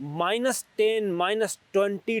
-10 -20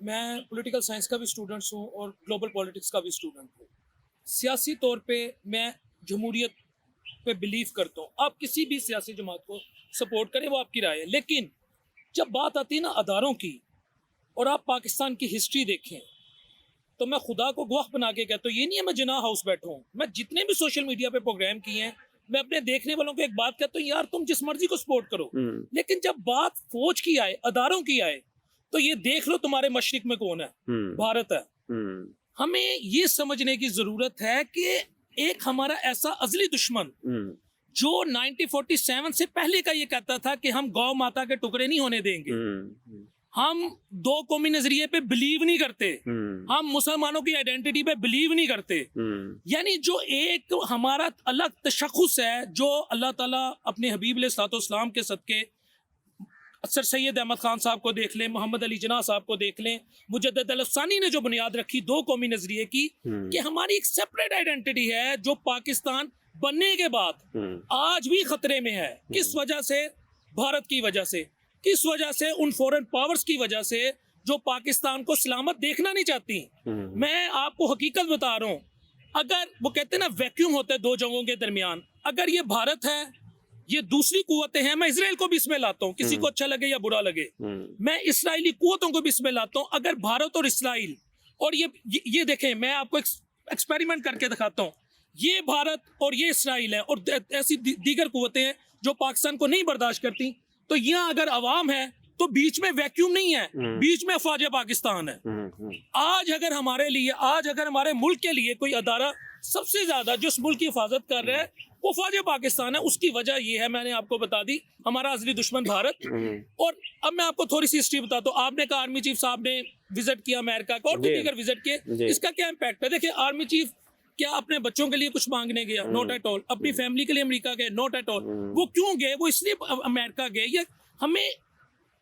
میں political science کا بھی اسٹوڈنٹس ہوں اور گلوبل پالیٹکس کا بھی اسٹوڈنٹ ہوں. سیاسی طور پہ میں جمہوریت پہ بلیو کرتا ہوں. آپ کسی بھی سیاسی جماعت کو سپورٹ کریں، وہ آپ کی رائے ہے، لیکن جب بات آتی ہے نا اداروں کی، اور آپ پاکستان کی ہسٹری دیکھیں، تو میں خدا کو گواہ بنا کے کہتا ہوں، یہ نہیں ہے میں جناح ہاؤس بیٹھا ہوں، میں جتنے بھی سوشل میڈیا پہ پروگرام کیے ہیں، میں اپنے دیکھنے والوں کو ایک بات کہتا ہوں، یار تم جس مرضی کو سپورٹ کرو، لیکن جب بات فوج کی آئے، اداروں کی آئے، تو یہ دیکھ لو تمہارے مشرق میں کون ہے، بھارت ہے. ہمیں یہ سمجھنے کی ضرورت ہے کہ ایک ہمارا ایسا ازلی دشمن جو 1947 سے پہلے کا یہ کہتا تھا کہ ہم گو ماتا کے ٹکڑے نہیں ہونے دیں گے، ہم دو قومی نظریے پہ بلیو نہیں کرتے، ہم مسلمانوں کی آئیڈینٹی پہ بلیو نہیں کرتے. یعنی جو ایک ہمارا الگ تشخص ہے، جو اللہ تعالیٰ اپنے حبیب علیہ الصلوۃ والسلام کے صدقے، سر سید احمد خان صاحب کو دیکھ لیں، محمد علی جناح صاحب کو دیکھ لیں، مجدد الافسانی نے جو بنیاد رکھی دو قومی نظریے کی، کہ ہماری ایک سیپریٹ آئیڈینٹی ہے جو پاکستان بننے کے بعد آج بھی خطرے میں ہے. کس وجہ سے؟ بھارت کی وجہ سے. کس وجہ سے؟ ان فورن پاورز کی وجہ سے جو پاکستان کو سلامت دیکھنا نہیں چاہتی. میں آپ کو حقیقت بتا رہا ہوں، اگر وہ کہتے ہیں نا ویکیوم ہوتا ہے دو جنگوں کے درمیان، اگر یہ بھارت ہے، یہ دوسری قوتیں ہیں، میں اسرائیل کو بھی اس میں لاتا ہوں، کسی کو اچھا لگے یا برا لگے، میں اسرائیلی قوتوں کو بھی اس میں لاتا ہوں. اگر بھارت اور اسرائیل، اور یہ دیکھیں، میں آپ کو ایکسپیریمنٹ کر کے دکھاتا ہوں، یہ بھارت اور یہ اسرائیل ہے اور ایسی دیگر قوتیں ہیں جو پاکستان کو نہیں برداشت کرتی، تو یہاں اگر عوام ہے تو بیچ میں ویکیوم نہیں ہے، بیچ میں افواج پاکستان ہے. آج اگر ہمارے لیے، آج اگر ہمارے ملک کے لیے کوئی ادارہ سب سے زیادہ جو اس ملک کی حفاظت کر رہا ہے وہ فوج پاکستان ہے. اس کی وجہ یہ ہے، میں نے آپ کو بتا دی، ہمارا ازلی دشمن بھارت. اور اب میں آپ کو تھوڑی سی ہسٹری بتاتا ہوں. آپ نے کہا آرمی چیف صاحب نے وزٹ کیا امریکہ کا اور بھی دیگر وزٹ کیے، اس کا کیا امپیکٹ ہے؟ دیکھیں، آرمی چیف کیا اپنے بچوں کے لیے کچھ مانگنے گیا؟ Not at all. اپنی فیملی کے لیے امریکہ گئے؟ Not at all. وہ کیوں گئے؟ وہ اس لیے امریکہ گئے، یا ہمیں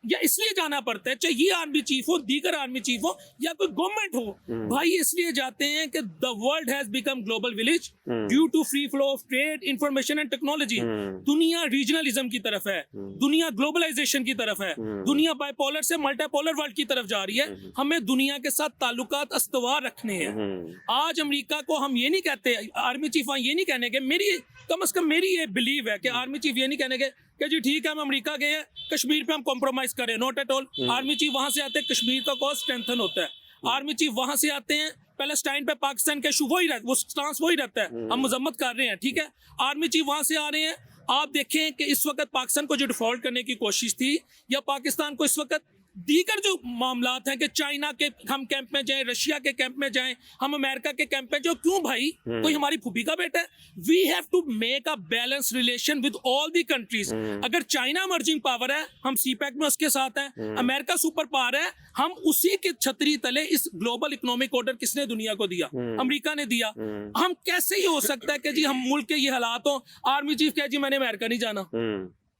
یا اس لیے جانا پڑتا ہے، چاہے یہ آرمی چیف ہو، دیگر آرمی چیف ہو، یا کوئی گورنمنٹ ہو، بھائی اس لیے جاتے ہیں کہ the world has become global village due to free flow of trade, information and technology. دنیا ریجنلزم کی طرف ہے، دنیا گلوبلائزیشن کی طرف ہے، دنیا بائی پولر سے ملٹی پولر ورلڈ کی طرف جا رہی ہے. ہمیں دنیا کے ساتھ تعلقات استوار رکھنے ہیں. آج امریکہ کو ہم یہ نہیں کہتے، آرمی چیف یہ نہیں کہنے کے، میری کم از کم میری یہ بلیو ہے کہ آرمی چیف یہ نہیں کہنے کے کہ جی ٹھیک ہے ہم امریکہ گئے ہیں، کشمیر پہ ہم کمپرومائز کریں. Not at all. Army chief وہاں سے آتے ہیں، کشمیر کا کوز اسٹرینتھن ہوتا ہے. آرمی چیف وہاں سے آتے ہیں، پیلسٹائن پہ پاکستان کا ایشو وہی رہتا ہے، وہ سٹانس وہی رہتا ہے، ہم مذمت کر رہے ہیں، ٹھیک ہے. آرمی چیف وہاں سے آ رہے ہیں. آپ دیکھیں کہ اس وقت پاکستان کو جو ڈیفالٹ کرنے کی کوشش تھی، یا پاکستان کو اس وقت دیگر جو معاملات ہیں کہ چائنا کے ہم کیمپ میں جائیں، رشیا کے کیمپ میں جائیں، ہم امریکہ کے کیمپ میں جو، کیوں بھائی؟ کوئی ہماری پھوپھی کا بیٹا ہے؟ We have to make a balance relation with all the countries. اگر چائنا ایمرجنگ پاور ہے، ہم سی پیک میں اس کے ساتھ ہیں. امریکہ سپر پاور ہے، ہم اسی کے چھتری تلے. اس گلوبل اکنامک آرڈر کس نے دنیا کو دیا؟ امریکہ نے دیا. ہم کیسے یہ ہو سکتا ہے کہ جی ہم ملک کے یہ حالات ہوں، آرمی چیف کہے جی میں نے امریکہ نہیں جانا؟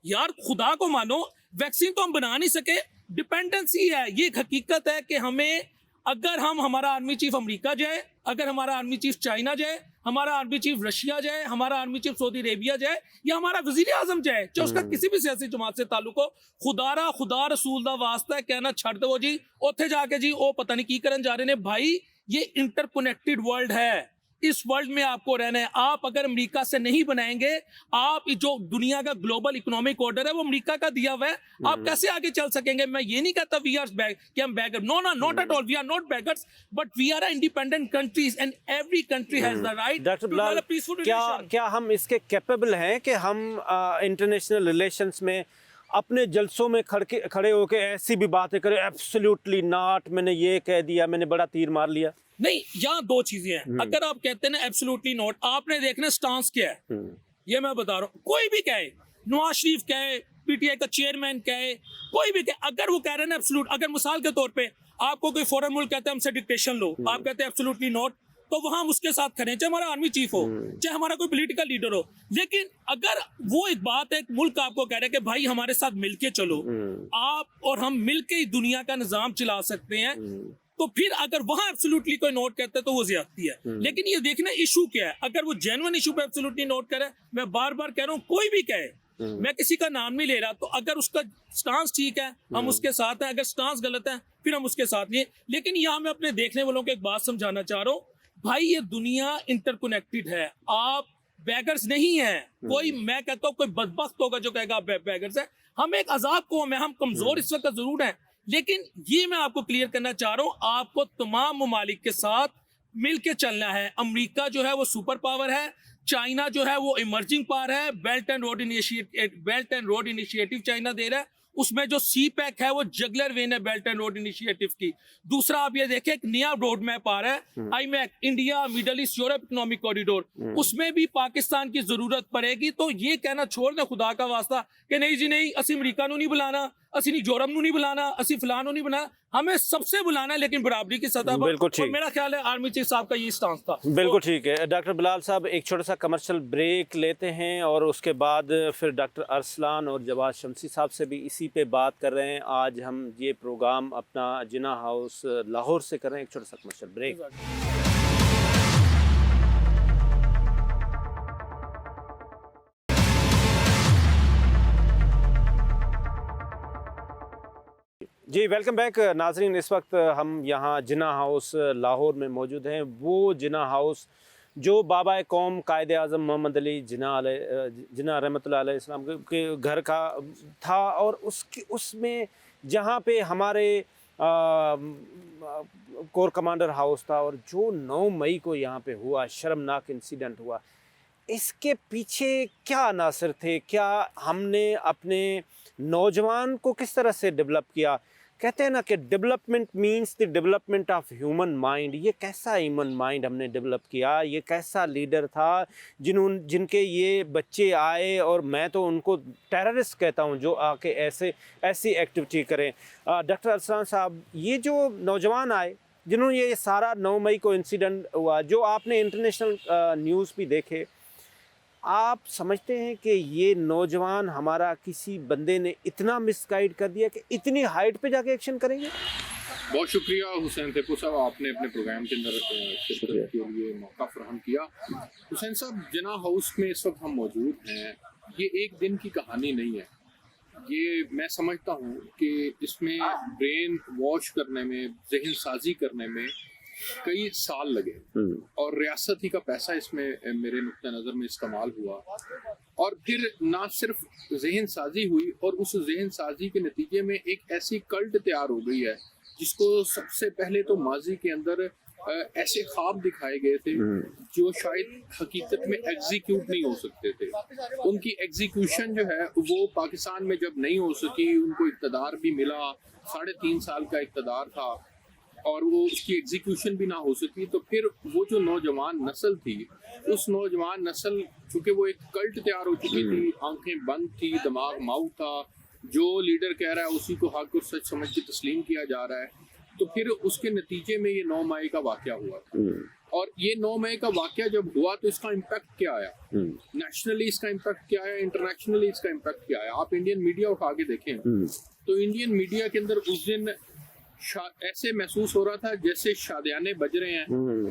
یار خدا کو مانو، ویکسین تو ہم بنا نہیں سکے، ڈپینڈنسی ہے. یہ حقیقت ہے کہ ہمیں، اگر ہمارا آرمی چیف امریکہ جائے، اگر ہمارا آرمی چیف چائنا جائے، ہمارا آرمی چیف رشیا جائے، ہمارا آرمی چیف سعودی عربیہ جائے، یا ہمارا وزیر اعظم جائے، چاہے اس کا کسی بھی سیاسی جماعت سے تعلق ہو، خدا رسول دا واسطہ ہے کہنا چھڑ دو جی اوتھے جا کے جی او پتہ نہیں کی کرن جا رہے نے. بھائی یہ انٹر کنیکٹڈ ورلڈ ہے، اس ورلڈ میں آپ کو رہنا ہے. آپ اگر امریکہ سے نہیں بنائیں گے، آپ جو دنیا کا گلوبل اکنامک آرڈر ہے وہ امریکہ کا دیا ہوا ہے، آپ کیسے آگے چل سکیں گے؟ میں یہ نہیں کہتا وی آر کہ ہم beggar, no not at all, we are not beggars, but we are independent countries and every country has the right doctor Bilal, کیا ہم اس کے کیپیبل ہیں کہ ہم انٹرنیشنل ریلیشنز میں اپنے جلسوں میں کھڑے ہو کے ایسی بھی باتیں کریں، ایبسلیوٹلی ناٹ، میں نے یہ کہہ دیا، میں نے بڑا تیر مار لیا؟ نہیں، یہاں دو چیزیں ہیں. اگر آپ کہتے ہیں نا ایبسلیوٹلی نوٹ، آپ نے دیکھنا سٹانس کیا ہے. یہ میں بتا رہا ہوں، کوئی بھی کہے، نواز شریف کہے، پی ٹی آئی کا چیئرمین کہے، کوئی بھی کہے، اگر وہ کہہ رہے ہیں نا ایبسلیوٹ، اگر مثال کے طور پہ آپ کو کوئی فورن ملک کہتے ہیں ہم سے ڈکٹیشن لو، آپ کہتے ہیں ایبسلیوٹلی نوٹ، تو وہاں ہم اس کے ساتھ کھڑے ہیں، چاہے ہمارا آرمی چیف ہو، چاہے ہمارا کوئی پولیٹیکل لیڈر ہو. لیکن اگر وہ ایک بات ہے، ایک ملک آپ کو کہہ رہے ہیں کہ بھائی ہمارے ساتھ مل کے چلو، آپ اور ہم مل کے ہی دنیا کا نظام چلا سکتے ہیں، تو پھر اگر وہاں ایبسلیوٹلی کوئی نوٹ کرتا ہے تو وہ زیادتی ہے. لیکن یہ دیکھنا ایشو کیا ہے. اگر وہ جینوئن ایشو پہ ایبسلیوٹلی نوٹ کرے، میں بار بار کہہ رہا ہوں، کوئی بھی کہے، میں کسی کا نام نہیں لے رہا، تو اگر اس کا سٹانس ٹھیک ہے ہم اس کے ساتھ ہیں، اگر سٹانس غلط ہے پھر ہم اس کے ساتھ نہیں. لیکن یہاں میں اپنے دیکھنے والوں کو ایک بات سمجھانا چاہ رہا ہوں بھائی, یہ دنیا انٹر کنیکٹڈ ہے, آپ بیگرز نہیں ہیں. کوئی میں کہتا ہوں کوئی بدبخت ہوگا جو کہے گا آپ بیگرز ہیں. ہم ایک آزاد قوم ہے, ہم کمزور اس وقت ضرور ہیں, لیکن یہ میں آپ کو کلیئر کرنا چاہ رہا ہوں, آپ کو تمام ممالک کے ساتھ مل کے چلنا ہے. امریکہ جو ہے وہ سپر پاور ہے, چائنا جو ہے وہ ایمرجنگ پاور ہے. Belt and road initiative China دے رہا ہے, اس میں جو سی پیک ہے وہ جگلر وین ہے بیلٹ اینڈ روڈ انیشیٹو کی. دوسرا آپ یہ دیکھیں ایک نیا روڈ میپ آ رہا ہے, IMEC, India middle east Europe economic corridor, اس میں بھی پاکستان کی ضرورت پڑے گی. تو یہ کہنا چھوڑ دیں خدا کا واسطہ کہ نہیں جی نہیں, اسی امریکہ نو نہیں بلانا, اسی نہیں یورپ نو نہیں بلانا, اسی فلاں نو نہیں بلانا, ہمیں سب سے بلانا ہے لیکن برابری کی سطح پر. اور میرا خیال ہے آرمی چیف صاحب کا یہ سٹانس تھا. بالکل ٹھیک ہے. ڈاکٹر بلال صاحب ایک چھوٹا سا کمرشل بریک لیتے ہیں اور اس کے بعد پھر ڈاکٹر ارسلان اور جواد شمسی صاحب سے بھی اسی پہ بات کر رہے ہیں. آج ہم یہ پروگرام اپنا جناح ہاؤس لاہور سے کر رہے ہیں. ایک چھوٹا سا کمرشل بریک. جی ویلکم بیک ناظرین. اس وقت ہم یہاں جناح ہاؤس لاہور میں موجود ہیں. وہ جناح ہاؤس جو بابا قوم قائد اعظم محمد علی جناح رحمۃ اللہ علیہ السلام کے گھر کا تھا, اور اس میں جہاں پہ ہمارے کور کمانڈر ہاؤس تھا, اور جو 9 مئی کو یہاں پہ ہوا شرمناک انسیڈنٹ ہوا, اس کے پیچھے کیا عناصر تھے؟ کیا ہم نے اپنے نوجوان کو کس طرح سے ڈیولپ کیا؟ کہتے ہیں نا کہ development means the development of human mind. یہ کیسا ہیومن مائنڈ ہم نے ڈیولپ کیا؟ یہ کیسا لیڈر تھا جن کے یہ بچے آئے, اور میں تو ان کو ٹیررسٹ کہتا ہوں جو آ کے ایسی ایکٹیویٹی کریں. ڈاکٹر ارسلان صاحب, یہ جو نوجوان آئے جنہوں نے یہ سارا 9 مئی کو انسیڈنٹ ہوا, جو آپ نے انٹرنیشنل نیوز بھی دیکھے, آپ سمجھتے ہیں کہ یہ نوجوان ہمارا کسی بندے نے اتنا مس گائیڈ کر دیا کہ اتنی ہائٹ پہ جا کے ایکشن کریں گے؟ بہت شکریہ حسین تیپو صاحب, آپ نے اپنے پروگرام کے اندر شرکت کے لیے موقع فراہم کیا. حسین صاحب, جناح ہاؤس میں اس وقت ہم موجود ہیں. یہ ایک دن کی کہانی نہیں ہے. یہ میں سمجھتا ہوں کہ اس میں برین واش کرنے میں, ذہن سازی کرنے میں کئی سال لگے, اور ریاست ہی کا پیسہ اس میں میرے نقطہ نظر میں استعمال ہوا, اور پھر نہ صرف ذہن سازی ہوئی, اور اس ذہن سازی کے نتیجے میں ایک ایسی کلٹ تیار ہو گئی ہے جس کو سب سے پہلے تو ماضی کے اندر ایسے خواب دکھائے گئے تھے جو شاید حقیقت میں ایگزیکیوٹ نہیں ہو سکتے تھے. ان کی ایگزیکیوشن جو ہے وہ پاکستان میں جب نہیں ہو سکی, ان کو اقتدار بھی ملا, 3.5 سال کا اقتدار تھا, اور وہ اس کی ایگزیکیوشن بھی نہ ہو سکی, تو پھر وہ جو نوجوان نسل تھی, اس نوجوان نسل چونکہ وہ ایک کلٹ تیار ہو چکی تھی, آنکھیں بند تھی, دماغ ماؤ تھا, جو لیڈر کہہ رہا ہے اسی کو حق اور سچ سمجھ کے تسلیم کیا جا رہا ہے. تو پھر اس کے نتیجے میں یہ 9 مئی کا واقعہ ہوا تھا, اور یہ 9 مئی کا واقعہ جب ہوا تو اس کا امپیکٹ کیا آیا, نیشنلی اس کا امپیکٹ کیا آیا, انٹرنیشنلی اس کا امپیکٹ کیا آیا. آپ انڈین میڈیا اٹھا کے دیکھیں تو انڈین میڈیا کے اندر اس دن ایسے محسوس ہو رہا تھا جیسے شادیانے بج رہے ہیں,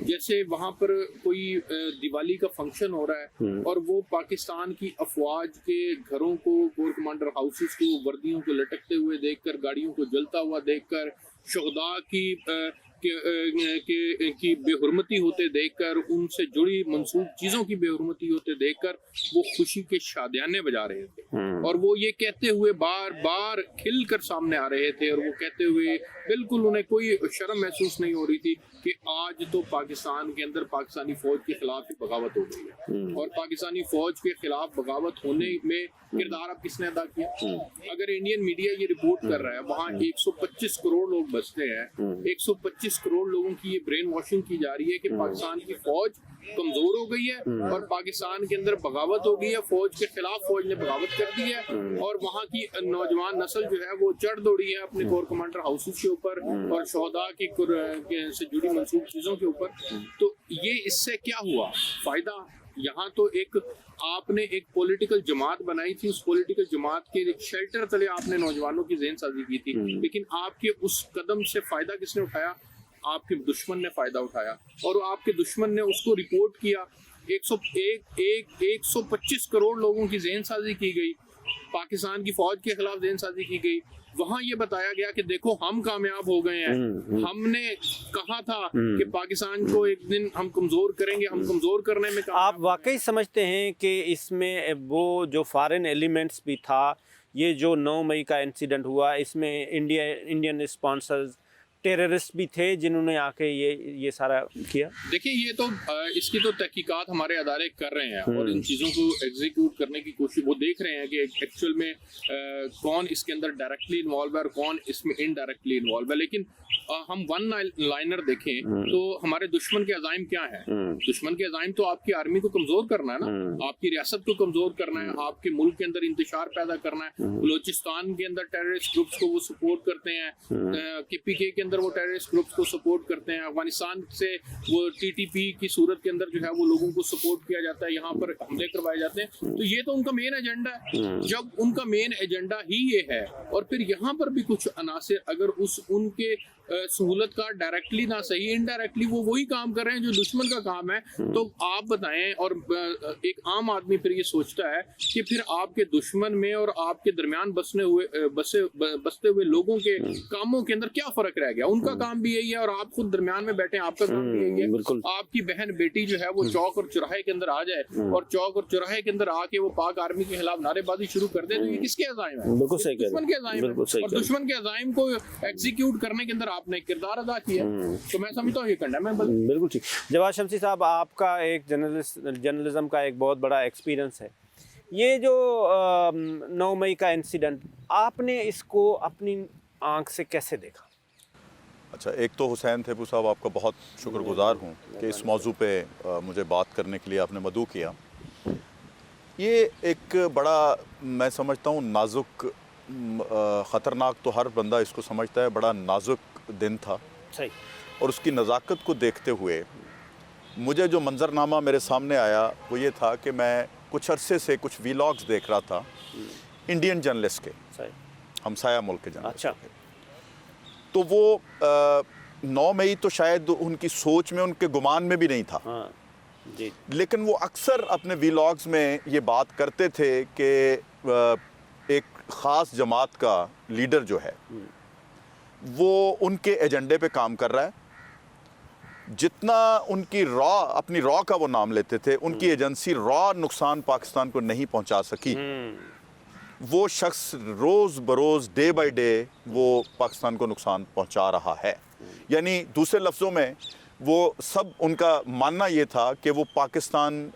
جیسے وہاں پر کوئی دیوالی کا فنکشن ہو رہا ہے, اور وہ پاکستان کی افواج کے گھروں کو, کور کمانڈر ہاؤسز کو, وردیوں کو لٹکتے ہوئے دیکھ کر, گاڑیوں کو جلتا ہوا دیکھ کر, شہداء کی بے حرمتی ہوتے دیکھ کر, ان سے جڑی منسوخ چیزوں کی بے حرمتی ہوتے دیکھ کر وہ خوشی کے شادیانے بجا رہے تھے, اور وہ یہ کہتے ہوئے بار بار کھل کر سامنے آ رہے تھے, اور وہ کہتے ہوئے بالکل انہیں کوئی شرم محسوس نہیں ہو رہی تھی کہ آج تو پاکستان کے اندر پاکستانی فوج کے خلاف ہی بغاوت ہو گئی ہے, اور پاکستانی فوج کے خلاف بغاوت ہونے میں کردار اب کس نے ادا کیا؟ اگر انڈین میڈیا یہ رپورٹ کر رہا ہے وہاں 125 کروڑ لوگ بستے ہیں, 125 کروڑ لوگوں کی یہ برین واشنگ کی جا رہی ہے کہ پاکستان کی فوج کمزور ہو گئی ہے اور پاکستان کے اندر بغاوت ہو گئی ہے, فوج کے خلاف فوج نے بغاوت کر دی ہے, اور وہاں کی نوجوان نسل جو ہے وہ چڑھ دوڑی ہے اپنے کور کمانڈر ہاؤسز کے اوپر اور شہداء کی سے جڑی منسوخ چیزوں کے اوپر. تو یہ اس سے کیا ہوا فائدہ؟ یہاں تو ایک آپ نے ایک پولیٹیکل جماعت بنائی تھی, اس پولیٹیکل جماعت کے ایک شیلٹر تلے آپ نے نوجوانوں کی ذہن سازی کی تھی, لیکن آپ کے اس قدم سے فائدہ کس نے اٹھایا؟ آپ کے دشمن نے فائدہ اٹھایا, اور آپ کے دشمن نے اس کو رپورٹ کیا. 125 کروڑ لوگوں کی ذہن سازی کی گئی, پاکستان کی فوج کے خلاف ذہن سازی کی گئی, وہاں یہ بتایا گیا کہ دیکھو ہم کامیاب ہو گئے ہیں، ہم نے کہا تھا کہ پاکستان کو ایک دن ہم کمزور کریں گے، ہم کمزور کرنے میں آپ واقعی سمجھتے ہیں کہ اس میں وہ جو فارن ایلیمنٹس بھی تھا، یہ جو 9 مئی کا انسیڈنٹ ہوا، اس میں انڈین اسپانسرز ٹیررسٹ بھی تھے جنہوں نے آ کے یہ سارا کیا؟ دیکھیں یہ تو اس کی تو تحقیقات ہمارے ادارے کر رہے ہیں اور ان چیزوں کو ایگزیکیوٹ کرنے کی کوشش، وہ دیکھ رہے ہیں کہ ایکچوئل میں کون اس کے اندر ڈائریکٹلی انوالو ہے اور کون اس میں انڈائریکٹلی انوالو ہے. لیکن ہم ون لائنر دیکھیں تو ہمارے دشمن کے عزائم کیا ہیں؟ دشمن کے عزائم تو آپ کی آرمی کو کمزور کرنا ہے نا، آپ کی ریاست کو کمزور کرنا ہے، آپ کے ملک کے اندر انتشار پیدا کرنا ہے. بلوچستان کے اندر ٹیررسٹ گروپس کو وہ سپورٹ کرتے ہیں، کے پی کے اندر وہ ٹیررسٹ گروپس کو سپورٹ کرتے ہیں، افغانستان سے وہ ٹی ٹی پی کی صورت کے اندر جو ہے وہ لوگوں کو سپورٹ کیا جاتا ہے، یہاں پر حملے کروائے جاتے ہیں. تو یہ تو ان کا مین ایجنڈا ہے. جب ان کا مین ایجنڈا ہی یہ ہے اور پھر یہاں پر بھی کچھ عناصر اگر ان کے سہولت کا ڈائریکٹلی نہ صحیح انڈائریکٹلی وہ وہی کام کر رہے ہیں جو دشمن کا کام ہے، تو آپ بتائیں. اور ایک عام آدمی پھر یہ سوچتا ہے کہ پھر آپ کے دشمن میں اور آپ کے درمیان بستے ہوئے لوگوں کے کاموں کے اندر کیا فرق رہ گیا؟ ان کا کام بھی یہی ہے اور آپ خود درمیان میں بیٹھے ہیں، آپ کا کام بھی یہی ہے. آپ کی بہن بیٹی جو ہے وہ چوک اور چوراہے کے اندر آ جائے اور چوک اور چوراہے کے اندر آ کے وہ پاک آرمی کے خلاف نعرے بازی شروع کر دے، تو یہ کس کے عزائم ہے؟ بالکل صحیح کہہ رہے ہیں، دشمن کے عزائم ہے. اور دشمن کے عزائم کو ایگزیکیوٹ کرنے کے اندر آپ نے کردار ادا کیا، تو میں سمجھتا ہوں یہ کنڈیمنیبل. بالکل ٹھیک. جواد شمسی صاحب، آپ کا ایک جرنلزم کا ایک بہت بڑا ایکسپیرینس ہے. یہ جو 9 مئی کا انسیڈنٹ، آپ نے اس کو اپنی آنکھ سے کیسے دیکھا؟ اچھا، ایک تو حسین تھیبو صاحب آپ کا بہت شکر گزار ہوں کہ اس موضوع پہ مجھے بات کرنے کے لیے آپ نے مدعو کیا. یہ ایک بڑا میں سمجھتا ہوں نازک، خطرناک تو ہر بندہ اس کو سمجھتا ہے، بڑا نازک دن تھا. صحیح. اور اس کی نزاکت کو دیکھتے ہوئے مجھے جو منظرنامہ میرے سامنے آیا وہ یہ تھا کہ میں کچھ عرصے سے کچھ ویلاگز دیکھ رہا تھا انڈین جرنلسٹ کے، ہمسایہ ملک کے جرنلسٹ. اچھا. تو وہ 9 مئی تو شاید ان کی سوچ میں، ان کے گمان میں بھی نہیں تھا. جی. لیکن وہ اکثر اپنے ویلاگز میں یہ بات کرتے تھے کہ ایک خاص جماعت کا لیڈر جو ہے وہ ان کے ایجنڈے پہ کام کر رہا ہے. جتنا ان کی اپنی را کا وہ نام لیتے تھے، ان کی ایجنسی را نقصان پاکستان کو نہیں پہنچا سکی. وہ شخص روز بروز ڈے بائی ڈے وہ پاکستان کو نقصان پہنچا رہا ہے. یعنی دوسرے لفظوں میں وہ سب ان کا ماننا یہ تھا کہ وہ پاکستان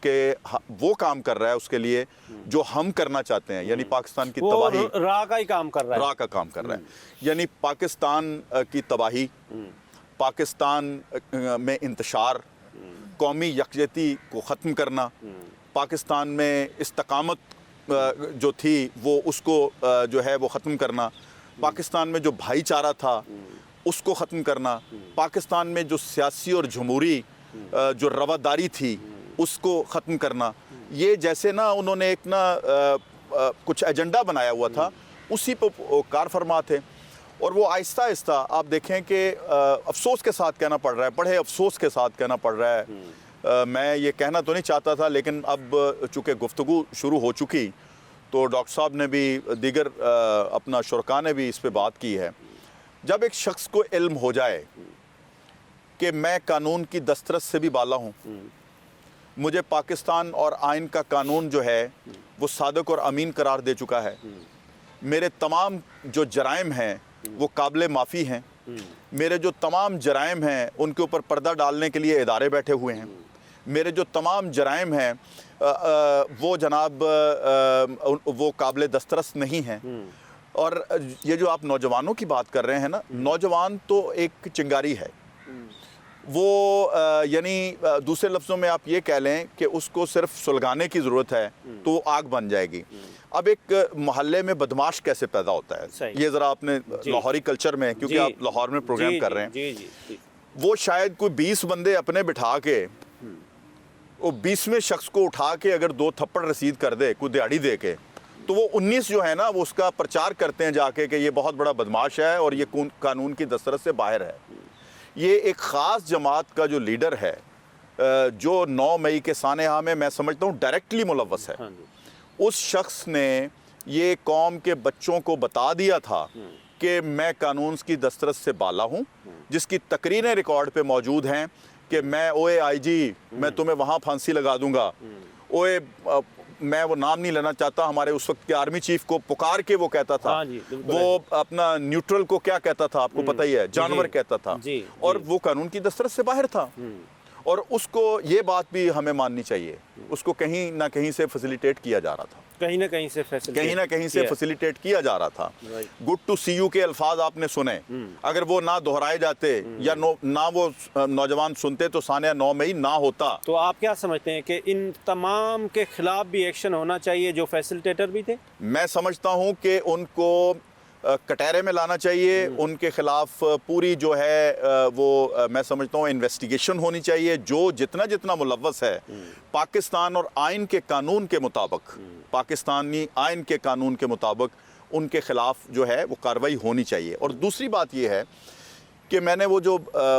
کے وہ کام کر رہا ہے اس کے لیے جو ہم کرنا چاہتے ہیں، یعنی پاکستان کی تباہی، راہ کا ہی کام کر رہا ہے، راہ کا کام کر رہا ہے. یعنی پاکستان کی تباہی، پاکستان میں انتشار، قومی یکجہتی کو ختم کرنا، پاکستان میں استقامت جو تھی وہ اس کو جو ہے وہ ختم کرنا، پاکستان میں جو بھائی چارہ تھا اس کو ختم کرنا، پاکستان میں جو سیاسی اور جمہوری جو رواداری تھی اس کو ختم کرنا. یہ جیسے نا انہوں نے ایک نا کچھ ایجنڈا بنایا ہوا تھا، اسی پہ کار فرما تھے. اور وہ آہستہ آہستہ آپ دیکھیں کہ افسوس کے ساتھ کہنا پڑ رہا ہے، بڑے افسوس کے ساتھ کہنا پڑ رہا ہے. میں یہ کہنا تو نہیں چاہتا تھا، لیکن اب چونکہ گفتگو شروع ہو چکی تو ڈاکٹر صاحب نے بھی، دیگر اپنا شرکاء نے بھی اس پہ بات کی ہے. جب ایک شخص کو علم ہو جائے کہ میں قانون کی دسترس سے بھی بالا ہوں، مجھے پاکستان اور آئین کا قانون جو ہے وہ صادق اور امین قرار دے چکا ہے، میرے تمام جو جرائم ہیں وہ قابل معافی ہیں، میرے جو تمام جرائم ہیں ان کے اوپر پردہ ڈالنے کے لیے ادارے بیٹھے ہوئے ہیں، میرے جو تمام جرائم ہیں وہ جناب وہ قابل دسترس نہیں ہیں. اور یہ جو آپ نوجوانوں کی بات کر رہے ہیں نا، نوجوان تو ایک چنگاری ہے، وہ یعنی دوسرے لفظوں میں آپ یہ کہہ لیں کہ اس کو صرف سلگانے کی ضرورت ہے تو وہ آگ بن جائے گی. اب ایک محلے میں بدماش کیسے پیدا ہوتا ہے، یہ ذرا آپ نے لاہوری کلچر میں، کیونکہ آپ لاہور میں پروگرام کر رہے ہیں، وہ شاید کوئی 20 بندے اپنے بٹھا کے وہ 20ویں شخص کو اٹھا کے اگر 2 تھپڑ رسید کر دے، کوئی دیہڑی دے کے، تو وہ 19 جو ہے نا وہ اس کا پرچار کرتے ہیں جا کے کہ یہ بہت بڑا بدماش ہے اور یہ قانون کی دسترس سے باہر ہے. یہ ایک خاص جماعت کا جو لیڈر ہے جو 9 مئی کے سانحہ میں میں سمجھتا ہوں ڈائریکٹلی ملوث ہے، اس شخص نے یہ قوم کے بچوں کو بتا دیا تھا کہ میں قانون کی دسترس سے بالا ہوں، جس کی تقریریں ریکارڈ پہ موجود ہیں کہ میں اوے آئی جی میں تمہیں وہاں پھانسی لگا دوں گا، اوے میں وہ نام نہیں لینا چاہتا، ہمارے اس وقت کے آرمی چیف کو پکار کے وہ کہتا تھا، وہ اپنا نیوٹرل کو کیا کہتا تھا آپ کو پتہ ہی ہے، جانور کہتا تھا، اور وہ قانون کی دسترس سے باہر تھا، اور اس کو یہ بات بھی ہمیں ماننی چاہیے، اس کو کہیں نہ کہیں سے فیسیلیٹیٹ کیا جا رہا تھا، کہیں نہ کہیں سے فیسیلیٹیٹ کیا جا رہا تھا۔ گڈ ٹو سی یو کے الفاظ آپ نے سنے، اگر وہ نہ دہرائے جاتے یا نہ وہ نوجوان سنتے تو سانحہ 9 مئی نہ ہوتا۔ تو آپ کیا سمجھتے ہیں کہ ان تمام کے خلاف بھی ایکشن ہونا چاہیے جو فیسیلیٹیٹر بھی تھے؟ میں سمجھتا ہوں کہ ان کو کٹہرے میں لانا چاہیے، ان کے خلاف پوری جو ہے وہ میں سمجھتا ہوں انویسٹیگیشن ہونی چاہیے، جو جتنا ملوث ہے پاکستان اور آئین کے قانون کے مطابق، پاکستانی آئین کے قانون کے مطابق ان کے خلاف جو ہے وہ کارروائی ہونی چاہیے۔ اور دوسری بات یہ ہے کہ میں نے وہ جو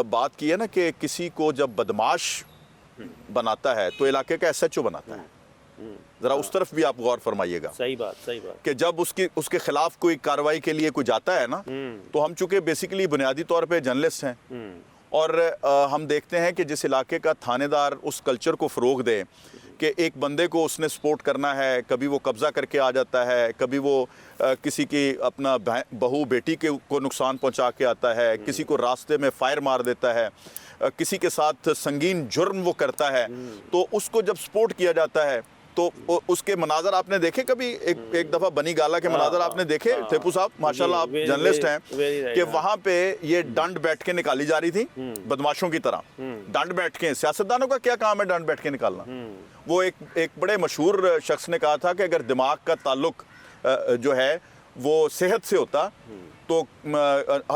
بات کی ہے نا کہ کسی کو جب بدمعاش بناتا ہے تو علاقے کا ایس ایچ او بناتا ہے، ذرا اس طرف بھی آپ غور فرمائیے گا۔ صحیح بات کہ جب اس کے خلاف کوئی کارروائی کے لیے کوئی جاتا ہے نا، تو ہم چونکہ بیسیکلی بنیادی طور پہ جرنلسٹ ہیں، اور ہم دیکھتے ہیں کہ جس علاقے کا تھانے دار اس کلچر کو فروغ دے کہ ایک بندے کو اس نے سپورٹ کرنا ہے، کبھی وہ قبضہ کر کے آ جاتا ہے، کبھی وہ کسی کی اپنا بہو بیٹی کو نقصان پہنچا کے آتا ہے، کسی کو راستے میں فائر مار دیتا ہے، کسی کے ساتھ سنگین جرم وہ کرتا ہے، تو اس کو جب سپورٹ کیا جاتا ہے تو اس کے مناظر آپ نے دیکھے کبھی؟ ایک دفعہ بنی گالا کے مناظر آپ نے دیکھے تھیپو صاحب؟ ماشاءاللہ آپ جرنلسٹ ہیں، کہ وہاں پہ یہ ڈنڈ بیٹھ کے نکالی جا رہی تھی بدماشوں کی طرح، ڈنڈ بیٹھ کے۔ سیاستدانوں کا کیا کام ہے ڈنڈ بیٹھ کے نکالنا؟ وہ ایک بڑے مشہور شخص نے کہا تھا کہ اگر دماغ کا تعلق جو ہے وہ صحت سے ہوتا تو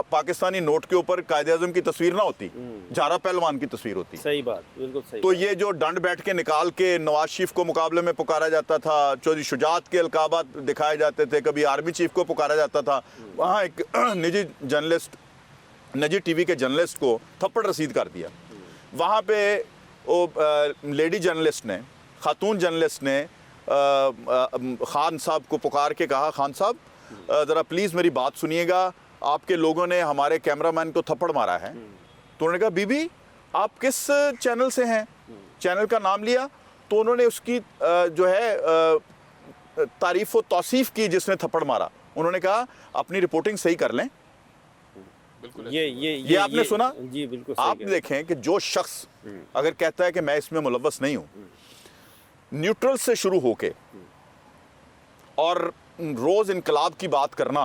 پاکستانی نوٹ کے اوپر قائد اعظم کی تصویر نہ ہوتی، جارا پہلوان کی تصویر ہوتی۔ صحیح بات، بالکل صحیح۔ تو یہ جو ڈنڈ بیٹھ کے نکال کے نواز شریف کو مقابلے میں پکارا جاتا تھا، چودھری شجاعت کے القابات دکھائے جاتے تھے، کبھی آرمی چیف کو پکارا جاتا تھا، وہاں ایک نجی ٹی وی کے جرنلسٹ کو تھپڑ رسید کر دیا۔ وہاں پہ وہ لیڈی جرنلسٹ نے، خاتون جرنلسٹ نے خان صاحب کو پکار کے کہا، خان صاحب ذرا پلیز میری بات سنیے گا، آپ کے لوگوں نے ہمارے کیمرہ مین کو تھپڑ مارا ہے۔ تو انہوں نے کہا بی بی آپ کس چینل سے ہیں؟ چینل کا نام لیا تو انہوں نے اس کی جو ہے تعریف و توصیف کی جس نے تھپڑ مارا۔ انہوں نے کہا اپنی رپورٹنگ صحیح کر لیں۔ یہ آپ نے سنا؟ جی بالکل۔ آپ دیکھیں کہ جو شخص اگر کہتا ہے کہ میں اس میں ملوث نہیں ہوں، نیوٹرل سے شروع ہو کے اور روز انقلاب کی بات کرنا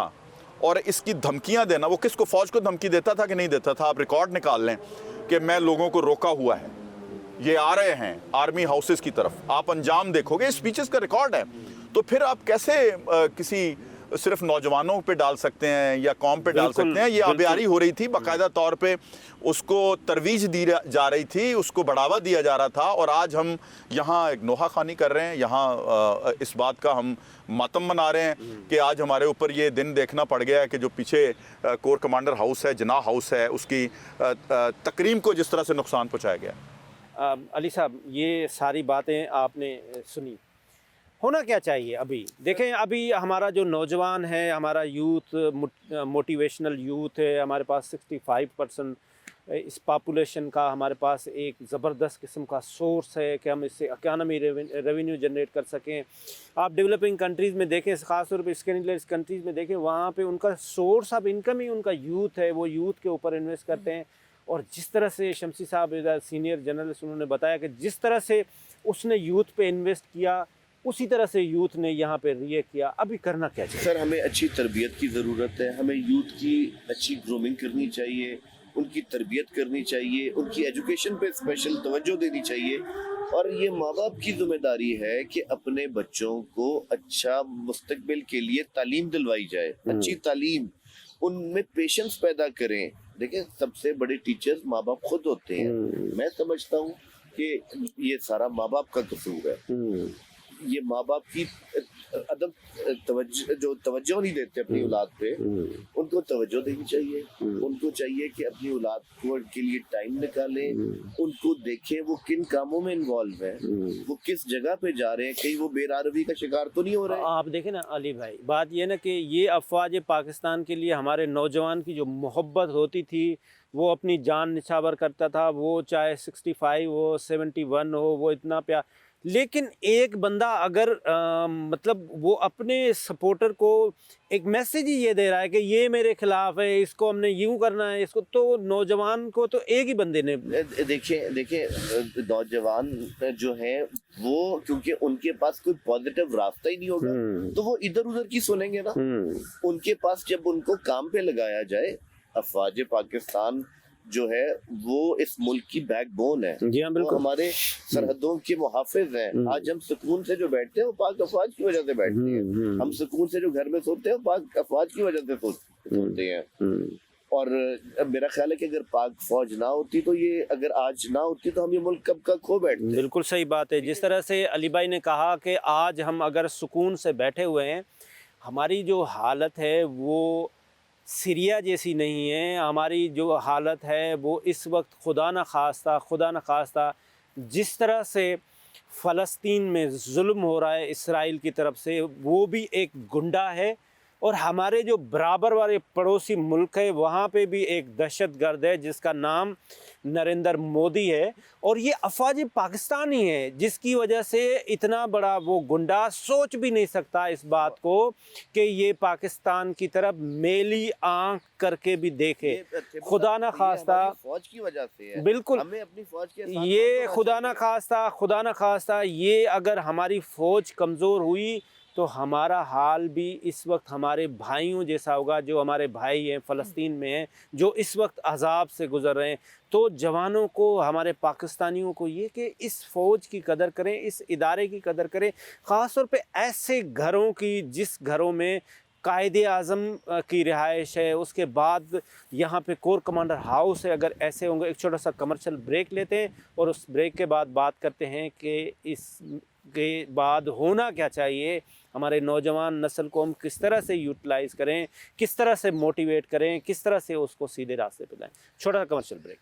اور اس کی دھمکیاں دینا، وہ کس کو، فوج کو دھمکی دیتا تھا کہ نہیں دیتا تھا؟ آپ ریکارڈ نکال لیں کہ میں لوگوں کو روکا ہوا ہے، یہ آ رہے ہیں آرمی ہاؤسز کی طرف، آپ انجام دیکھو گے، اسپیچز کا ریکارڈ ہے۔ تو پھر آپ کیسے کسی صرف نوجوانوں پہ ڈال سکتے ہیں یا قوم پہ ڈال سکتے ہیں؟ یہ آبیاری ہو رہی تھی، باقاعدہ طور پہ اس کو ترویج دی جا رہی تھی، اس کو بڑھاوا دیا جا رہا تھا، اور آج ہم یہاں ایک نوحہ خوانی کر رہے ہیں، یہاں اس بات کا ہم ماتم منا رہے ہیں کہ آج ہمارے اوپر یہ دن دیکھنا پڑ گیا ہے کہ جو پیچھے کور کمانڈر ہاؤس ہے، جناح ہاؤس ہے، اس کی تکریم کو جس طرح سے نقصان پہنچایا گیا۔ علی صاحب یہ ساری باتیں آپ نے سنی، ہونا کیا چاہیے ابھی؟ دیکھیں ابھی ہمارا جو نوجوان ہے، ہمارا یوتھ موٹیویشنل یوتھ ہے، ہمارے پاس 65% اس پاپولیشن کا ہمارے پاس ایک زبردست قسم کا سورس ہے کہ ہم اس سے اکانومی ریونیو جنریٹ کر سکیں۔ آپ ڈیولپنگ کنٹریز میں دیکھیں، خاص طور پہ اسکینڈلس کنٹریز میں دیکھیں، وہاں پہ ان کا سورس آف انکم ہی ان کا یوتھ ہے، وہ یوتھ کے اوپر انویسٹ کرتے ہیں۔ اور جس طرح سے شمسی صاحب سینئر جرنلسٹ انہوں نے بتایا کہ جس طرح سے اس نے یوتھ پہ انویسٹ کیا، اسی طرح سے یوتھ نے یہاں پہ ریئیکٹ کیا۔ ابھی کرنا کیا چاہیے؟ سر ہمیں اچھی تربیت کی ضرورت ہے، ہمیں یوتھ کی اچھی گرومنگ کرنی چاہیے، ان کی تربیت کرنی چاہیے، ان کی ایجوکیشن پہ اسپیشل توجہ دینی چاہیے، اور یہ ماں باپ کی ذمہ داری ہے کہ اپنے بچوں کو اچھا مستقبل کے لیے تعلیم دلوائی جائے، اچھی تعلیم، ان میں پیشنس پیدا کریں۔ دیکھیں سب سے بڑے ٹیچرز ماں باپ خود ہوتے ہیں۔ میں سمجھتا ہوں کہ یہ سارا ماں باپ کا قصور ہے، یہ ماں باپ کی ادب جو توجہ نہیں دیتے اپنی اولاد پہ، ان کو توجہ دینی چاہیے. ان کو چاہیے کہ اپنی اولاد کے لیے ٹائم نکالیں، ان کو دیکھیں وہ کن کاموں میں انوالو ہیں، وہ کس جگہ پہ جا رہے ہیں، کہیں وہ بے راروی کا شکار تو نہیں ہو رہے ہیں. آپ دیکھیں نا علی بھائی، بات یہ نا کہ یہ افواج پاکستان کے لیے ہمارے نوجوان کی جو محبت ہوتی تھی، وہ اپنی جان نچھاور کرتا تھا، وہ چاہے 65 ہو 71 ہو، وہ اتنا پیار. لیکن ایک بندہ اگر مطلب وہ اپنے سپورٹر کو ایک میسیج ہی یہ دے رہا ہے کہ یہ میرے خلاف ہے، اس کو ہم نے یوں کرنا ہے، اس کو، تو نوجوان کو تو ایک ہی بندے نے. دیکھیں نوجوان جو ہیں وہ کیونکہ ان کے پاس کوئی پازیٹیو راستہ ہی نہیں ہوگا تو وہ ادھر ادھر کی سنیں گے نا. ان کے پاس جب ان کو کام پہ لگایا جائے، افواج پاکستان جو ہے وہ اس ملک کی بیک بون ہے. جی ہاں، وہ بالکل. ہمارے سرحدوں کے محافظ ہیں. آج ہم سکون سے جو بیٹھتے ہیں وہ پاک افواج کی وجہ سے بیٹھتے ہیں. ہم سکون سے جو گھر میں سوتے ہیں وہ پاک افواج کی وجہ سے سوتے ہیں. اور میرا خیال ہے کہ اگر پاک فوج نہ ہوتی تو یہ، اگر آج نہ ہوتی تو ہم یہ ملک کب کا کھو بیٹھتے. بالکل صحیح بات ہے. جس طرح سے علی بھائی نے کہا کہ آج ہم اگر سکون سے بیٹھے ہوئے ہیں، ہماری جو حالت ہے وہ سیریا جیسی نہیں ہے. ہماری جو حالت ہے وہ اس وقت خدا نہ خواستہ جس طرح سے فلسطین میں ظلم ہو رہا ہے اسرائیل کی طرف سے، وہ بھی ایک گنڈا ہے. اور ہمارے جو برابر والے پڑوسی ملک ہے وہاں پہ بھی ایک دہشت گرد ہے جس کا نام نریندر مودی ہے. اور یہ افواج پاکستان ہی ہے جس کی وجہ سے اتنا بڑا وہ گنڈا سوچ بھی نہیں سکتا اس بات کو کہ یہ پاکستان کی طرف میلی آنکھ کر کے بھی دیکھے. خدا نہ خواستہ فوج کی وجہ سے ہے. بالکل، ہمیں اپنی فوج کے ساتھ یہ خدا نہ خواستہ یہ اگر ہماری فوج کمزور ہوئی تو ہمارا حال بھی اس وقت ہمارے بھائیوں جیسا ہوگا جو ہمارے بھائی ہیں فلسطین میں ہیں، جو اس وقت عذاب سے گزر رہے ہیں. تو جوانوں کو، ہمارے پاکستانیوں کو یہ کہ اس فوج کی قدر کریں، اس ادارے کی قدر کریں، خاص طور پہ ایسے گھروں کی جس گھروں میں قائد اعظم کی رہائش ہے، اس کے بعد یہاں پہ کور کمانڈر ہاؤس ہے. اگر ایسے ہوں گے، ایک چھوٹا سا کمرشل بریک لیتے ہیں اور اس بریک کے بعد بات کرتے ہیں کہ اس کے بعد ہونا کیا چاہیے. ہمارے نوجوان نسل کو ہم کس طرح سے یوٹیلائز کریں، کس طرح سے موٹیویٹ کریں، کس طرح سے اس کو سیدھے راستے پہ لائیں. چھوٹا سا کمرشل بریک.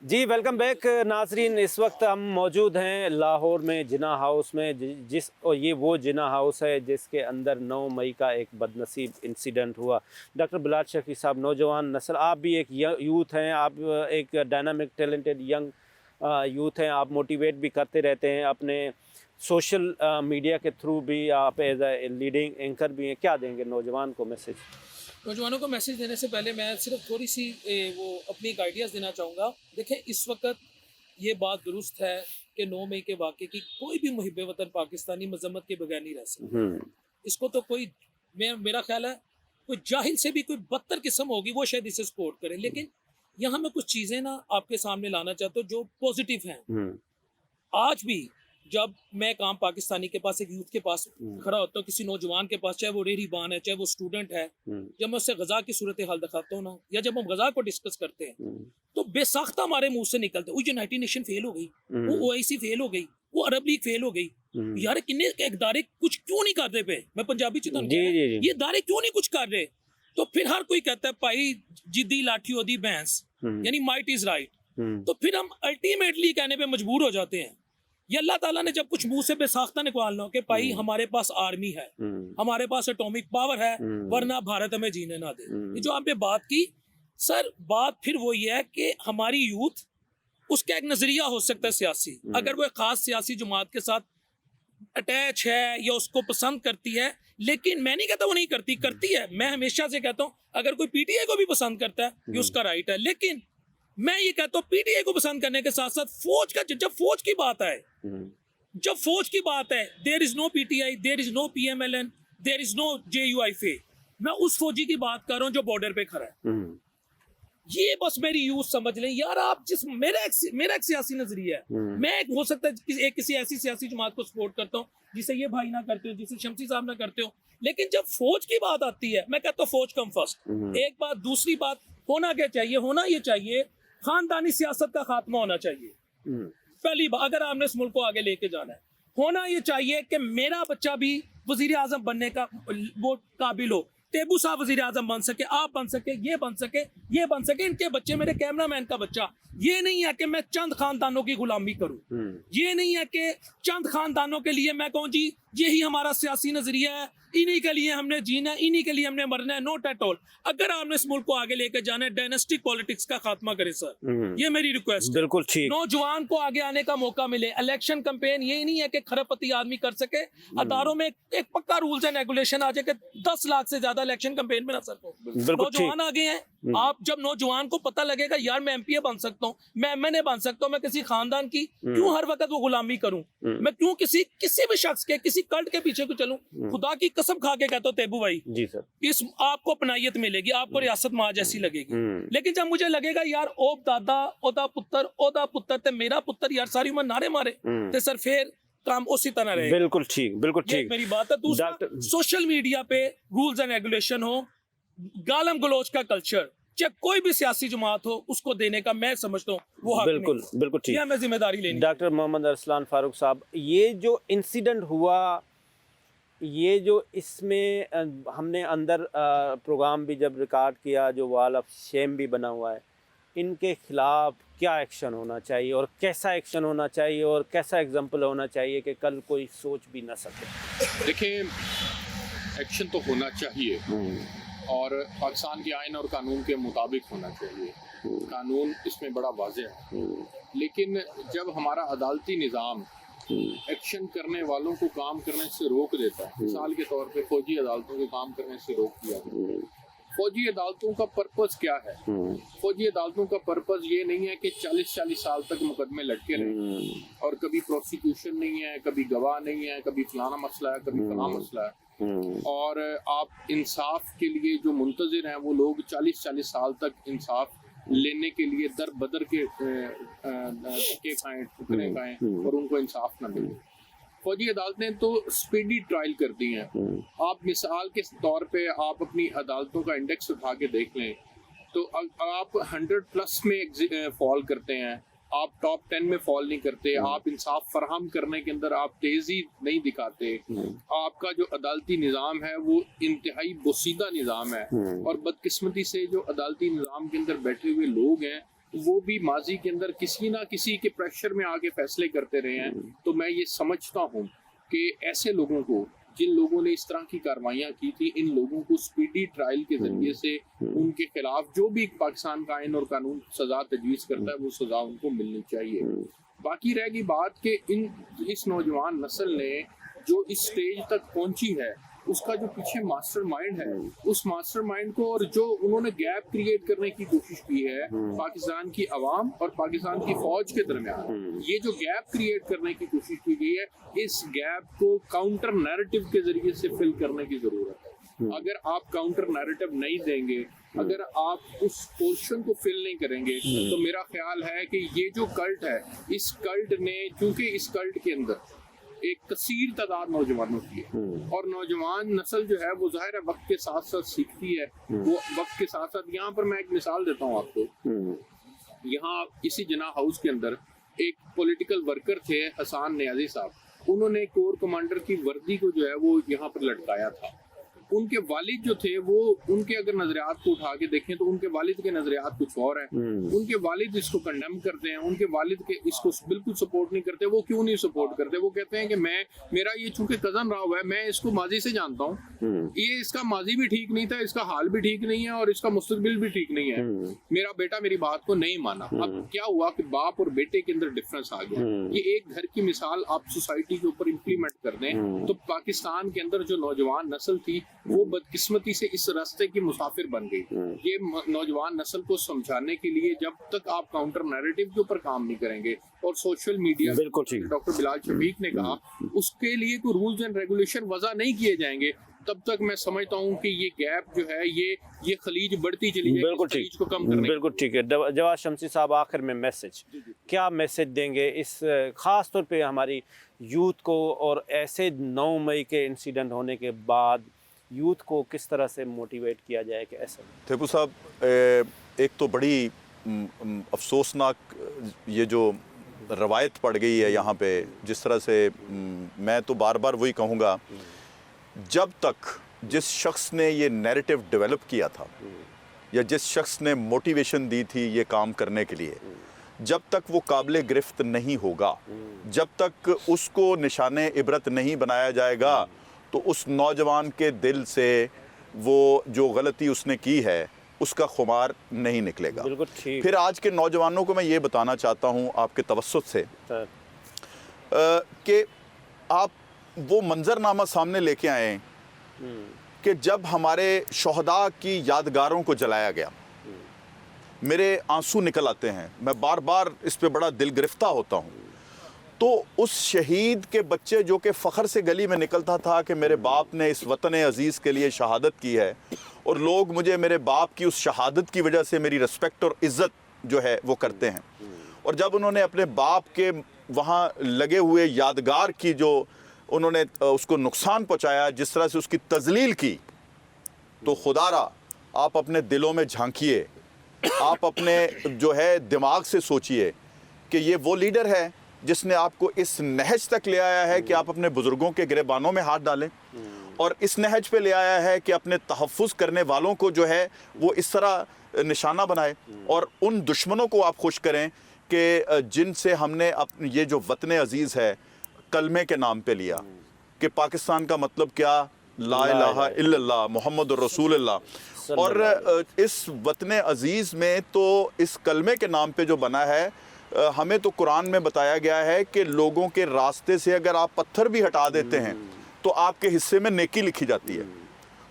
جی ویلکم بیک ناظرین. اس وقت ہم موجود ہیں لاہور میں جناح ہاؤس میں، اور یہ وہ جناح ہاؤس ہے جس کے اندر 9 مئی کا ایک بدنصیب انسیڈنٹ ہوا. ڈاکٹر بلال شفیع صاحب، نوجوان نسل، آپ بھی ایک یوتھ ہیں، آپ ایک ڈائنامک ٹیلنٹڈ ینگ یوتھ ہیں، آپ موٹیویٹ بھی کرتے رہتے ہیں اپنے سوشل میڈیا کے تھرو بھی، آپ ایز اے لیڈنگ اینکر بھی ہیں. کیا دیں گے نوجوان کو میسیج؟ نوجوانوں کو میسیج دینے سے پہلے میں صرف تھوڑی سی وہ اپنی ایک آئیڈیاز دینا چاہوں گا. دیکھیں، اس وقت یہ بات درست ہے کہ 9 مئی کے واقعے کی کوئی بھی محب وطن پاکستانی مذمت کے بغیر نہیں رہ سکتا. اس کو تو کوئی، میرا خیال ہے کوئی جاہل سے بھی کوئی بدتر قسم ہوگی وہ شاید اسے سپورٹ کرے. لیکن یہاں میں کچھ چیزیں نا آپ کے سامنے لانا چاہتا ہوں جو پازیٹیو ہیں. آج بھی جب میں ایک عام پاکستانی کے پاس، ایک یوتھ کے پاس کھڑا ہوتا ہوں، کسی نوجوان کے پاس، چاہے وہ ریری بان ہے، چاہے وہ اسٹوڈنٹ ہے، جب میں اس سے غزہ کی صورتحال دکھاتا ہوں نا، یا جب ہم غزہ کو ڈسکس کرتے ہیں تو بے ساختہ ہمارے منہ سے نکلتے وہ یونائٹڈ نیشن فیل ہو گئی، وہ OIC فیل ہو گئی، وہ عرب لیگ فیل ہو گئی. یار کنے ادارے کچھ کیوں نہیں کر رہے پہ؟ میں پنجابی چیتا ہوں، یہ ادارے کیوں نہیں کچھ کر رہے؟ تو پھر ہر کوئی کہتا ہے بھائی جدی لاٹھی ہو دی بینس، یعنی مائٹ از رائٹ. تو پھر ہم الٹیمیٹلی کہنے پہ مجبور ہو جاتے ہیں. یہ اللہ تعالیٰ نے جب کچھ منہ سے بے ساختہ نکالنا ہو کہ بھائی ہمارے پاس آرمی ہے، ہمارے پاس اٹامک پاور ہے، ورنہ بھارت ہمیں جینے نہ دے. یہ جو آپ نے بات کی سر، بات پھر وہی ہے کہ ہماری یوتھ، اس کا ایک نظریہ ہو سکتا ہے سیاسی، اگر وہ ایک خاص سیاسی جماعت کے ساتھ اٹیچ ہے یا اس کو پسند کرتی ہے، لیکن میں نہیں کہتا وہ نہیں کرتی ہے. میں ہمیشہ سے کہتا ہوں اگر کوئی PTI کو بھی پسند کرتا ہے یہ اس کا رائٹ ہے. لیکن میں یہ کہتا ہوں PTI کو پسند کرنے کے ساتھ ساتھ فوج کا، جب فوج کی بات آئے، there is no PTI, there is no PMLN, there is no JUIFA. میں اس فوجی کی بات کر رہا ہوں جو بارڈر پہ کھڑا ہے. یہ بس میری یوز سمجھ لیں یار. آپ جس میرا ایک سیاسی نظریہ ہے, میں ہو سکتا ہے کسی ایسی سیاسی جماعت کو سپورٹ کرتا ہوں جسے یہ بھائی نہ کرتے ہو, جسے شمسی صاحب نہ کرتے ہو, لیکن جب فوج کی بات آتی ہے میں کہتا ہوں فوج کم فرسٹ. ایک بات. دوسری بات, ہونا کیا چاہیے, ہونا یہ چاہیے خاندانی سیاست کا خاتمہ ہونا چاہیے. پہلی بات, اگر آپ نے اس ملک کو آگے لے کے جانا ہے, ہونا یہ چاہیے کہ میرا بچہ بھی وزیر اعظم بننے کا وہ قابل ہو. ٹیبو صاحب وزیر اعظم بن سکے, آپ بن سکے, یہ بن سکے, یہ بن سکے, ان کے بچے, میرے کیمرہ مین کا بچہ. یہ نہیں ہے کہ میں چند خاندانوں کی غلامی کروں, یہ نہیں ہے کہ چند خاندانوں کے لیے میں کہوں جی یہی ہمارا سیاسی نظریہ ہے, انہی کے لیے ہم نے جینا ہے, انہی کے لیے ہم نے مرنا ہے. Not at all. اگر آپ نے اس ملک کو آگے لے کے جانا ہے, ڈائنسٹک پالیٹکس کا خاتمہ کرے سر, یہ میری ریکویسٹ. بالکل ٹھیک. نوجوان کو آگے آنے کا موقع ملے. الیکشن کمپین یہ نہیں ہے کہ کھرب پتی آدمی کر سکے. اداروں میں ایک پکا رولز اینڈ ریگولیشن آ جائے کہ 10 لاکھ سے زیادہ الیکشن کمپین میں نہ سر ہو. نوجوان آگے ہیں. آپ جب نوجوان کو پتہ لگے گا یار میں MP بن سکتا ہوں, میں MNA بن سکتا ہوں, میں کسی خاندان کی کیوں ہر وقت وہ غلامی کروں, میں کیوں کسی بھی شخص کے کسی کلٹ کے پیچھے کو چلوں. خدا کی قسم کھا کے کہتا ہوں تیبو بھائی, جی سر, اس آپ کو اپنائیت ملے گی, آپ کو ریاست ماں جیسی لگے گی. لیکن جب مجھے لگے گا یار اوب دادا اودا پتر تے میرا پتر یار ساری عمر نعرے مارے تے سر پھر کام اسی طرح رہے. بالکل ٹھیک, بالکل ٹھیک. میری بات ہے. دوسرا, سوشل میڈیا پہ رولز اینڈ ریگولیشن ہو, گالم گلوچ کا کلچر چاہے کوئی بھی سیاسی جماعت ہو اس کو دینے کا میں سمجھتا ہوں وہ حق بالکل بالکل ٹھیک. یہ ہمیں ذمہ داری لینی. ڈاکٹر محمد ارسلان فاروق صاحب, یہ جو انسیڈنٹ ہوا, یہ جو اس میں ہم نے اندر پروگرام بھی جب ریکارڈ کیا, جو وال آف شیم بھی بنا ہوا ہے, ان کے خلاف کیا ایکشن ہونا چاہیے اور کیسا ایکشن ہونا چاہیے اور کیسا ایگزامپل ہونا چاہیے کہ کل کوئی سوچ بھی نہ سکے؟ دیکھیں, ایکشن تو ہونا چاہیے اور پاکستان کے آئین اور قانون کے مطابق ہونا چاہیے. قانون اس میں بڑا واضح ہے, لیکن جب ہمارا عدالتی نظام ایکشن کرنے والوں کو کام کرنے سے روک دیتا ہے, مثال کے طور پہ فوجی عدالتوں کو کام کرنے سے روک دیا گیا. فوجی عدالتوں کا پرپز کیا ہے؟ فوجی عدالتوں کا پرپز یہ نہیں ہے کہ 40 سال تک مقدمے لٹکے رہیں اور کبھی پروسیکیوشن نہیں ہے, کبھی گواہ نہیں ہے, کبھی فلانا مسئلہ ہے, کبھی فلانا مسئلہ ہے, اور آپ انصاف کے لیے جو منتظر ہیں وہ لوگ 40 سال تک انصاف لینے کے لیے در بدر کے دھکے کھائیں, ٹھکریں کھائیں اور ان کو انصاف نہ ملے. فوجی عدالتیں تو سپیڈی ٹرائل کرتی ہیں. آپ مثال کے طور پہ آپ اپنی عدالتوں کا انڈیکس اٹھا کے دیکھ لیں تو آپ 100+ میں فال کرتے ہیں, آپ ٹاپ 10 میں فال نہیں کرتے, آپ انصاف فراہم کرنے کے اندر آپ تیزی نہیں دکھاتے, آپ کا جو عدالتی نظام ہے وہ انتہائی بوسیدہ نظام ہے, اور بدقسمتی سے جو عدالتی نظام کے اندر بیٹھے ہوئے لوگ ہیں وہ بھی ماضی کے اندر کسی نہ کسی کے پریشر میں آگے فیصلے کرتے رہے ہیں. تو میں یہ سمجھتا ہوں کہ ایسے لوگوں کو, جن لوگوں نے اس طرح کی کاروائیاں کی تھی, ان لوگوں کو سپیڈی ٹرائل کے ذریعے سے ان کے خلاف جو بھی پاکستان کا آئین اور قانون سزا تجویز کرتا ہے وہ سزا ان کو ملنی چاہیے. باقی رہ گئی بات کہ اس نوجوان نسل نے جو اس سٹیج تک پہنچی ہے اس کا جو پیچھے ماسٹر مائنڈ ہے, اس ماسٹر مائنڈ کو اور جو انہوں نے گیپ کریٹ کرنے کی کوشش کی ہے پاکستان کی عوام اور پاکستان کی فوج کے درمیان, یہ جو گیپ کریٹ کرنے کی کوشش کی گئی ہے, اس گیپ کو کاؤنٹر نیریٹو کے ذریعے سے فل کرنے کی ضرورت ہے. اگر آپ کاؤنٹر نیریٹو نہیں دیں گے, اگر آپ اس پورشن کو فل نہیں کریں گے, تو میرا خیال ہے کہ یہ جو کلٹ ہے, اس کلٹ نے, چونکہ اس کلٹ کے اندر ایک کثیر تعداد نوجوانوں کی ہے, اور نوجوان نسل جو ہے وہ ظاہر ہے وقت کے ساتھ ساتھ سیکھتی ہے, وہ وقت کے ساتھ ساتھ. یہاں پر میں ایک مثال دیتا ہوں آپ کو. یہاں اسی جناح ہاؤس کے اندر ایک پولیٹیکل ورکر تھے حسان نیازی صاحب, انہوں نے کور کمانڈر کی وردی کو جو ہے وہ یہاں پر لٹکایا تھا. ان کے والد جو تھے وہ, ان کے اگر نظریات کو اٹھا کے دیکھیں تو ان کے والد کے نظریات کچھ اور ہیں. ان کے والد اس کو کنڈیم کرتے ہیں, ان کے والد کے اس کو بالکل سپورٹ نہیں کرتے. وہ کیوں نہیں سپورٹ کرتے؟ وہ کہتے ہیں کہ میرا یہ چونکہ کزن رہا ہوا ہے, میں اس کو ماضی سے جانتا ہوں, یہ اس کا ماضی بھی ٹھیک نہیں تھا, اس کا حال بھی ٹھیک نہیں ہے, اور اس کا مستقبل بھی ٹھیک نہیں ہے. میرا بیٹا میری بات کو نہیں مانا. اب کیا ہوا کہ باپ اور بیٹے کے اندر ڈفرنس آ گیا. یہ ایک گھر کی مثال آپ سوسائٹی کے اوپر امپلیمنٹ کر دیں تو پاکستان کے اندر جو نوجوان نسل تھی وہ بدقسمتی سے اس راستے کی مسافر بن گئی. یہ نوجوان نسل کو سمجھانے کے لیے جب تک آپ کاؤنٹر نیریٹو کے اوپر کام نہیں کریں گے, اور سوشل میڈیا, ڈاکٹر بلال شفیق نے کہا, اس کے لیے کوئی رولز اینڈ ریگولیشن وضع نہیں کیے جائیں گے, تب تک میں سمجھتا ہوں کہ یہ گیپ جو ہے یہ خلیج بڑھتی چلی جائے گی، بالکل اس ٹھیک، خلیج کو کم کرنے بالکل ٹھیک ہے۔ جواد شمسی صاحب، آخر میں میسج کیا میسج دیں گے اس خاص طور پہ ہماری یوتھ کو، اور ایسے 9 مئی کے انسیڈنٹ ہونے کے بعد یوتھ کو کس طرح سے موٹیویٹ کیا جائے کہ ایسا؟ تھیپو صاحب، ایک تو بڑی افسوسناک یہ جو روایت پڑ گئی ہے یہاں پہ، جس طرح سے میں تو بار بار وہی کہوں گا، جب تک جس شخص نے یہ نیریٹو ڈیولپ کیا تھا یا جس شخص نے موٹیویشن دی تھی یہ کام کرنے کے لیے، جب تک وہ قابل گرفت نہیں ہوگا، جب تک اس کو نشان عبرت نہیں بنایا جائے گا، تو اس نوجوان کے دل سے وہ جو غلطی اس نے کی ہے اس کا خمار نہیں نکلے گا۔ بالکل ٹھیک۔ پھر آج کے نوجوانوں کو میں یہ بتانا چاہتا ہوں آپ کے توسط سے کہ آپ وہ منظرنامہ سامنے لے کے آئیں کہ جب ہمارے شہداء کی یادگاروں کو جلایا گیا، میرے آنسو نکل آتے ہیں، میں بار بار اس پہ بڑا دل گرفتہ ہوتا ہوں۔ تو اس شہید کے بچے جو کہ فخر سے گلی میں نکلتا تھا کہ میرے باپ نے اس وطن عزیز کے لیے شہادت کی ہے، اور لوگ مجھے میرے باپ کی اس شہادت کی وجہ سے میری رسپیکٹ اور عزت جو ہے وہ کرتے ہیں، اور جب انہوں نے اپنے باپ کے وہاں لگے ہوئے یادگار کی جو انہوں نے اس کو نقصان پہنچایا، جس طرح سے اس کی تذلیل کی، تو خدا را آپ اپنے دلوں میں جھانکیے، آپ اپنے جو ہے دماغ سے سوچئے کہ یہ وہ لیڈر ہے جس نے آپ کو اس نہج تک لے آیا ہے کہ آپ اپنے بزرگوں کے گریبانوں میں ہاتھ ڈالیں، اور اس نہج پہ لے آیا ہے کہ اپنے تحفظ کرنے والوں کو جو ہے وہ اس طرح نشانہ بنائے، اور ان دشمنوں کو آپ خوش کریں کہ جن سے ہم نے یہ جو وطن عزیز ہے کلمے کے نام پہ لیا، کہ پاکستان کا مطلب کیا؟ لا الہ الا اللہ محمد رسول اللہ۔ اور اس وطن عزیز میں تو اس کلمے کے نام پہ جو بنا ہے، ہمیں تو قرآن میں بتایا گیا ہے کہ لوگوں کے راستے سے اگر آپ پتھر بھی ہٹا دیتے ہیں تو آپ کے حصے میں نیکی لکھی جاتی ہے۔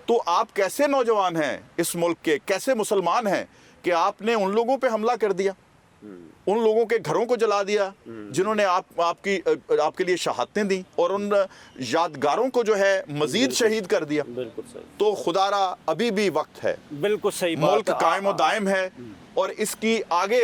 تو آپ کیسے نوجوان ہیں اس ملک کے، کیسے مسلمان ہیں کہ آپ نے ان لوگوں پہ حملہ کر دیا، ان لوگوں کے گھروں کو جلا دیا جنہوں نے آپ کے لیے شہادتیں دیں، اور ان یادگاروں کو جو ہے مزید شہید کر دیا۔ بالکل صحیح، تو خدا را ابھی بھی وقت ہے، بالکل صحیح بات۔ ملک قائم و دائم ہے، اور اس کی آگے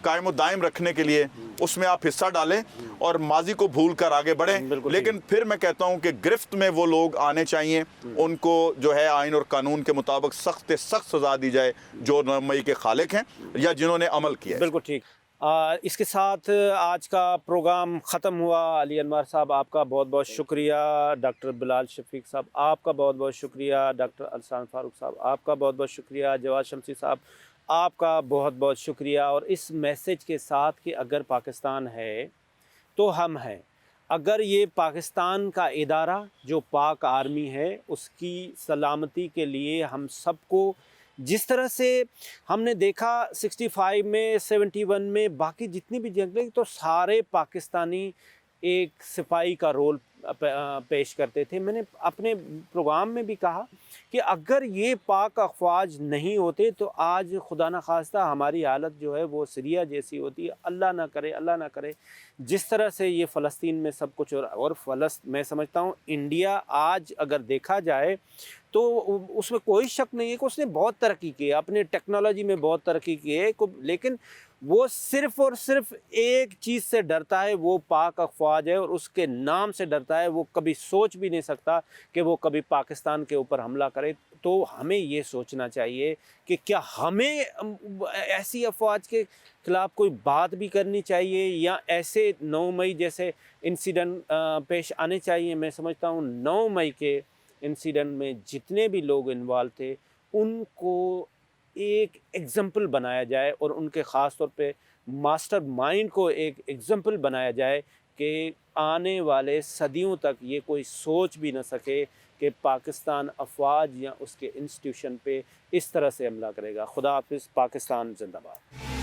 قائم و دائم رکھنے کے لیے اس میں آپ حصہ ڈالیں اور ماضی کو بھول کر آگے بڑھیں۔ لیکن پھر میں کہتا ہوں کہ گرفت میں وہ لوگ آنے چاہیے، ان کو جو ہے آئین اور قانون کے مطابق سخت سخت سزا دی جائے جو 9 مئی کے خالق ہیں یا جنہوں نے عمل کیا ہے۔ بالکل ٹھیک۔ اس کے ساتھ آج کا پروگرام ختم ہوا۔ علی انوار صاحب آپ کا بہت بہت شکریہ، ڈاکٹر بلال شفیق صاحب آپ کا بہت بہت شکریہ، ڈاکٹر السان فاروق صاحب آپ کا بہت بہت شکریہ، جواد شمسی صاحب آپ کا بہت بہت شکریہ۔ اور اس میسج کے ساتھ کہ اگر پاکستان ہے تو ہم ہیں، اگر یہ پاکستان کا ادارہ جو پاک آرمی ہے اس کی سلامتی کے لیے ہم سب کو، جس طرح سے ہم نے دیکھا 65 میں 71 میں باقی جتنی بھی جنگیں، تو سارے پاکستانی ایک سپاہی کا رول پیش کرتے تھے۔ میں نے اپنے پروگرام میں بھی کہا کہ اگر یہ پاک افواج نہیں ہوتے تو آج خدا نخواستہ ہماری حالت جو ہے وہ سیریا جیسی ہوتی ہے۔ اللہ نہ کرے، اللہ نہ کرے جس طرح سے یہ فلسطین میں سب کچھ اور میں سمجھتا ہوں انڈیا آج اگر دیکھا جائے تو اس میں کوئی شک نہیں ہے کہ اس نے بہت ترقی کی ہے، اپنے ٹیکنالوجی میں بہت ترقی کی ہے، لیکن وہ صرف اور صرف ایک چیز سے ڈرتا ہے، وہ پاک افواج ہے، اور اس کے نام سے ڈرتا ہے۔ وہ کبھی سوچ بھی نہیں سکتا کہ وہ کبھی پاکستان کے اوپر حملہ کرے۔ تو ہمیں یہ سوچنا چاہیے کہ کیا ہمیں ایسی افواج کے خلاف کوئی بات بھی کرنی چاہیے، یا ایسے 9 مئی جیسے انسیڈنٹ پیش آنے چاہیے۔ میں سمجھتا ہوں 9 مئی کے انسیڈنٹ میں جتنے بھی لوگ انوالو تھے ان کو ایک ایگزامپل بنایا جائے، اور ان کے خاص طور پہ ماسٹر مائنڈ کو ایک ایگزامپل بنایا جائے کہ آنے والے صدیوں تک یہ کوئی سوچ بھی نہ سکے کہ پاکستان افواج یا اس کے انسٹیٹیوشن پہ اس طرح سے حملہ کرے گا۔ خدا حافظ، پاکستان زندہ باد۔